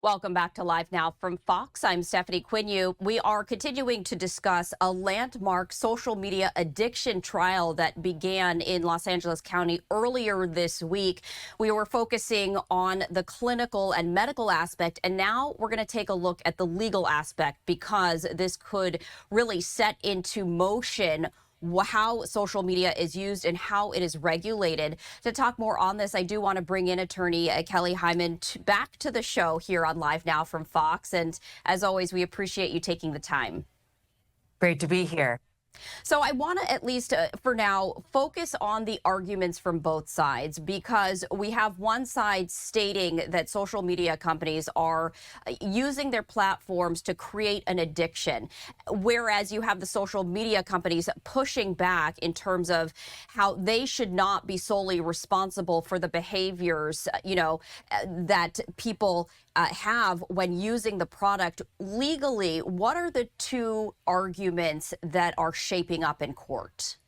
Welcome back to Live Now from Fox. I'm Stephanie Quinu. We are continuing to discuss a landmark social media addiction trial that began in Los Angeles County earlier this week. We were focusing on the clinical and medical aspect, and now we're going to take a look at the legal aspect because this could really set into motion how social media is used and how it is regulated. To talk more on this, I do want to bring in attorney Kelly Hyman back to the show here on Live Now from Fox. And as always, we appreciate you taking the time. Great to be here. So I want to at least for now focus on the arguments from both sides, because we have one side stating that social media companies are using their platforms to create an addiction, whereas you have the social media companies pushing back in terms of how they should not be solely responsible for the behaviors, that people have when using the product legally. What are the two arguments that are shaping up in court?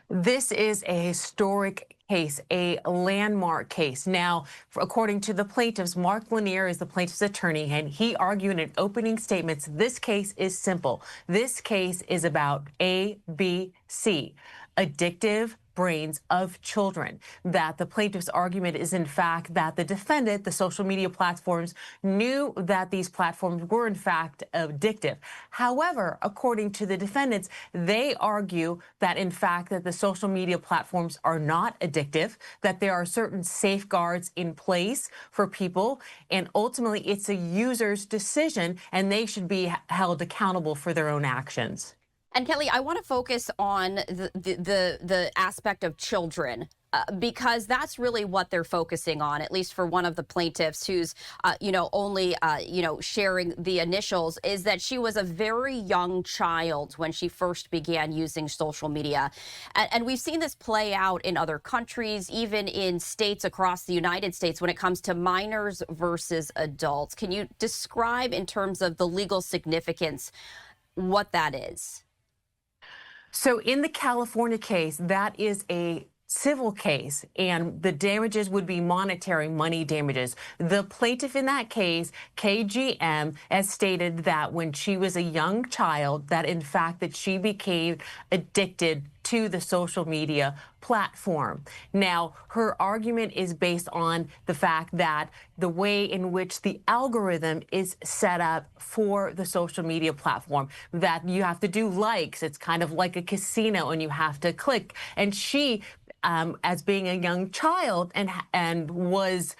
This is a historic case, a landmark case. Now, according to the plaintiffs, Mark Lanier is the plaintiff's attorney, and he argued in opening statements, this case is simple. This case is about ABC, addictive brains of children. That the plaintiff's argument is in fact that the defendant, the social media platforms, knew that these platforms were in fact addictive. However, according to the defendants, they argue that in fact that the social media platforms are not addictive, that there are certain safeguards in place for people, and ultimately it's a user's decision and they should be held accountable for their own actions. And Kelly, I want to focus on the aspect of children, because that's really what they're focusing on, at least for one of the plaintiffs who's, only, sharing the initials, is that she was a very young child when she first began using social media. And we've seen this play out in other countries, even in states across the United States when it comes to minors versus adults. Can you describe in terms of the legal significance what that is? So in the California case, that is a civil case, and the damages would be monetary money damages. The plaintiff in that case, KGM, has stated that when she was a young child, that in fact that she became addicted to the social media platform. Now, her argument is based on the fact that the way in which the algorithm is set up for the social media platform, that you have to do likes. It's kind of like a casino and you have to click. And she, as being a young child and was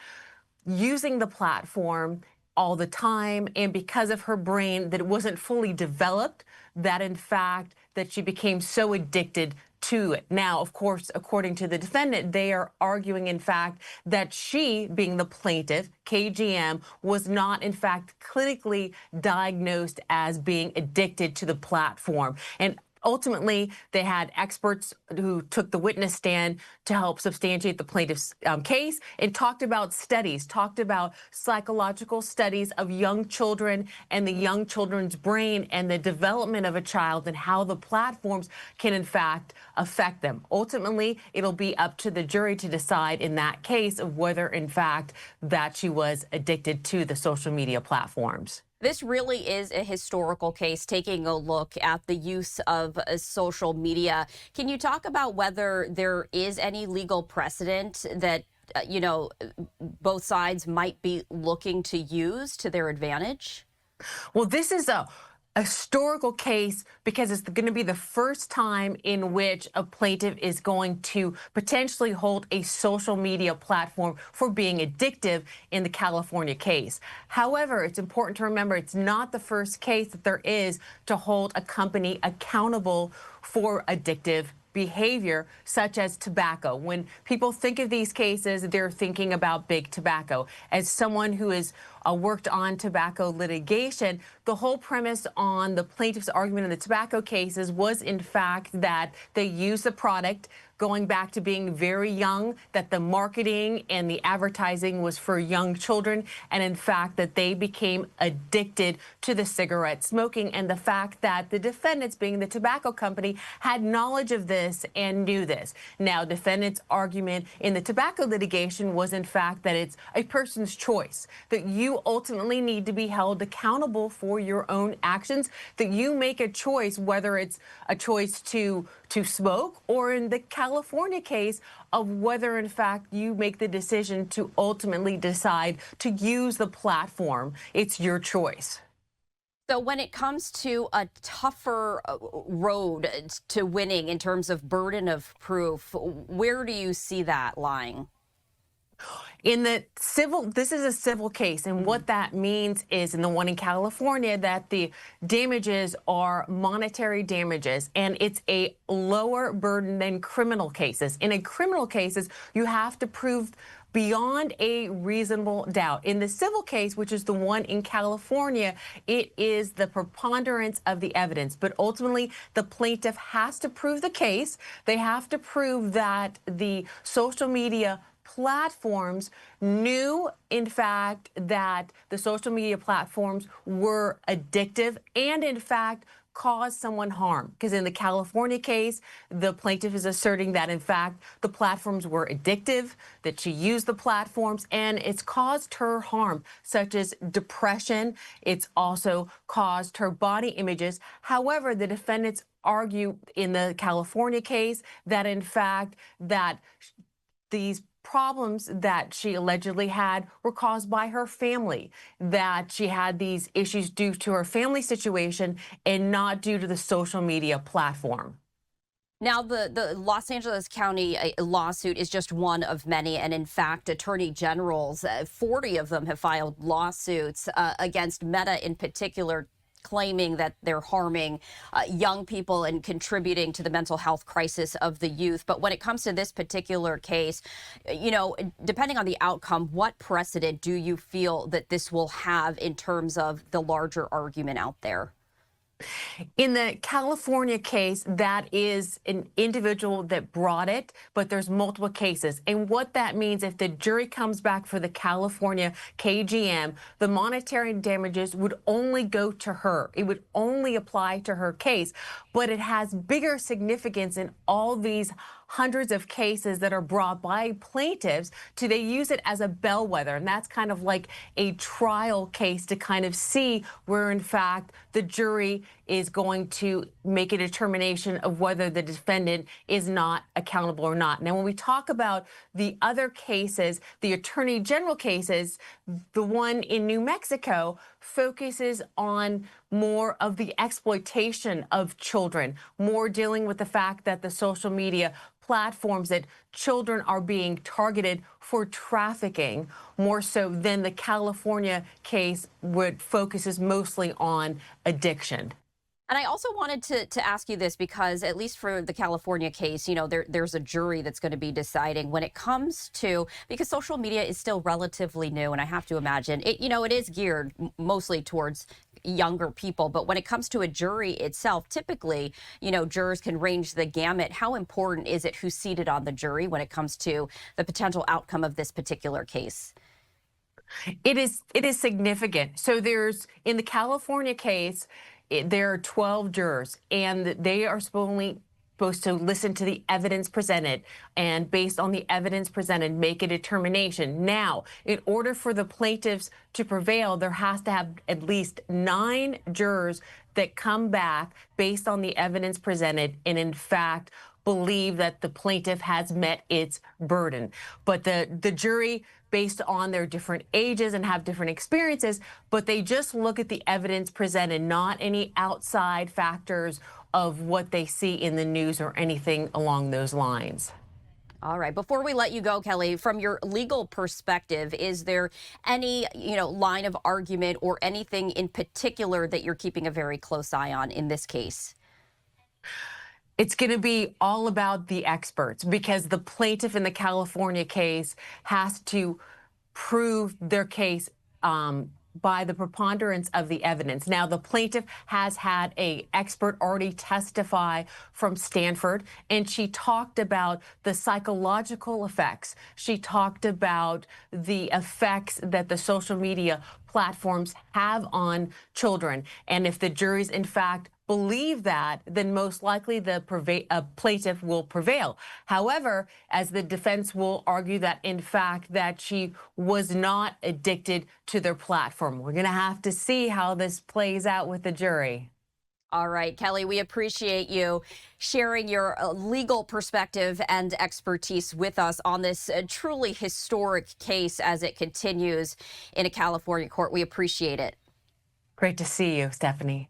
using the platform all the time, and because of her brain that it wasn't fully developed, that in fact that she became so addicted to it. Now, of course, according to the defendant, they are arguing, in fact, that she, being the plaintiff, KGM, was not, in fact, clinically diagnosed as being addicted to the platform. And ultimately, they had experts who took the witness stand to help substantiate the plaintiff's case and talked about studies, talked about psychological studies of young children and the young children's brain and the development of a child and how the platforms can, in fact, affect them. Ultimately, it'll be up to the jury to decide in that case of whether, in fact, that she was addicted to the social media platforms. This really is a historical case, taking a look at the use of social media. Can you talk about whether there is any legal precedent that, both sides might be looking to use to their advantage? Well, this is a historical case because it's going to be the first time in which a plaintiff is going to potentially hold a social media platform for being addictive in the California case. However, it's important to remember it's not the first case that there is to hold a company accountable for addictive behavior, such as tobacco. When people think of these cases, they're thinking about big tobacco. As someone who has worked on tobacco litigation, the whole premise on the plaintiff's argument in the tobacco cases was, in fact, that they use the product going back to being very young, that the marketing and the advertising was for young children, and in fact that they became addicted to the cigarette smoking, and the fact that the defendants, being the tobacco company, had knowledge of this and knew this. Now, defendants' argument in the tobacco litigation was in fact that it's a person's choice, that you ultimately need to be held accountable for your own actions, that you make a choice, whether it's a choice to smoke, or in the California case of whether in fact you make the decision to ultimately decide to use the platform. It's your choice. So when it comes to a tougher road to winning in terms of burden of proof, where do you see that lying? In the civil, this is a civil case, and what that means is, in the one in California, that the damages are monetary damages, and it's a lower burden than criminal cases. In a criminal cases, you have to prove beyond a reasonable doubt. In the civil case, which is the one in California, it is the preponderance of the evidence. But ultimately, the plaintiff has to prove the case. They have to prove that the social media platforms knew, in fact, that the social media platforms were addictive and, in fact, caused someone harm. Because in the California case, the plaintiff is asserting that, in fact, the platforms were addictive, that she used the platforms, and it's caused her harm, such as depression. It's also caused her body images. However, the defendants argue in the California case that, in fact, that these problems that she allegedly had were caused by her family, that she had these issues due to her family situation and not due to the social media platform. Now, the Los Angeles County lawsuit is just one of many. And in fact, attorney generals, 40 of them have filed lawsuits against Meta in particular, claiming that they're harming young people and contributing to the mental health crisis of the youth. But when it comes to this particular case, you know, depending on the outcome, what precedent do you feel that this will have in terms of the larger argument out there? In the California case, that is an individual that brought it, but there's multiple cases. And what that means, if the jury comes back for the California KGM, the monetary damages would only go to her. It would only apply to her case, but it has bigger significance in all these hundreds of cases that are brought by plaintiffs. They use it as a bellwether, and that's kind of like a trial case to kind of see where, in fact, the jury is going to make a determination of whether the defendant is not accountable or not. Now, when we talk about the other cases, the attorney general cases, the one in New Mexico focuses on more of the exploitation of children, more dealing with the fact that the social media platforms, that children are being targeted for trafficking, more so than the California case, which focuses mostly on addiction. And I also wanted to ask you this, because at least for the California case, you know, there's a jury that's going to be deciding when it comes to, because social media is still relatively new, and I have to imagine it, you know, it is geared mostly towards younger people. But when it comes to a jury itself, typically, you know, jurors can range the gamut. How important is it who's seated on the jury when it comes to the potential outcome of this particular case? It is significant. So there's, in the California case, there are 12 jurors, and they are supposed to listen to the evidence presented, and based on the evidence presented, make a determination. Now, in order for the plaintiffs to prevail, there has to have at least 9 jurors that come back based on the evidence presented and, in fact, believe that the plaintiff has met its burden. But the jury, based on their different ages and have different experiences, but they just look at the evidence presented, not any outside factors of what they see in the news or anything along those lines. All right. Before we let you go, Kelly, from your legal perspective, is there any, you know, line of argument or anything in particular that you're keeping a very close eye on in this case? It's going to be all about the experts, because the plaintiff in the California case has to prove their case by the preponderance of the evidence. Now, the plaintiff has had an expert already testify from Stanford, and she talked about the psychological effects. She talked about the effects that the social media platforms have on children. And if the juries, in fact, believe that, then most likely the plaintiff will prevail. However, as the defense will argue that, in fact, that she was not addicted to their platform. We're going to have to see how this plays out with the jury. All right, Kelly, we appreciate you sharing your legal perspective and expertise with us on this truly historic case as it continues in a California court. We appreciate it. Great to see you, Stephanie.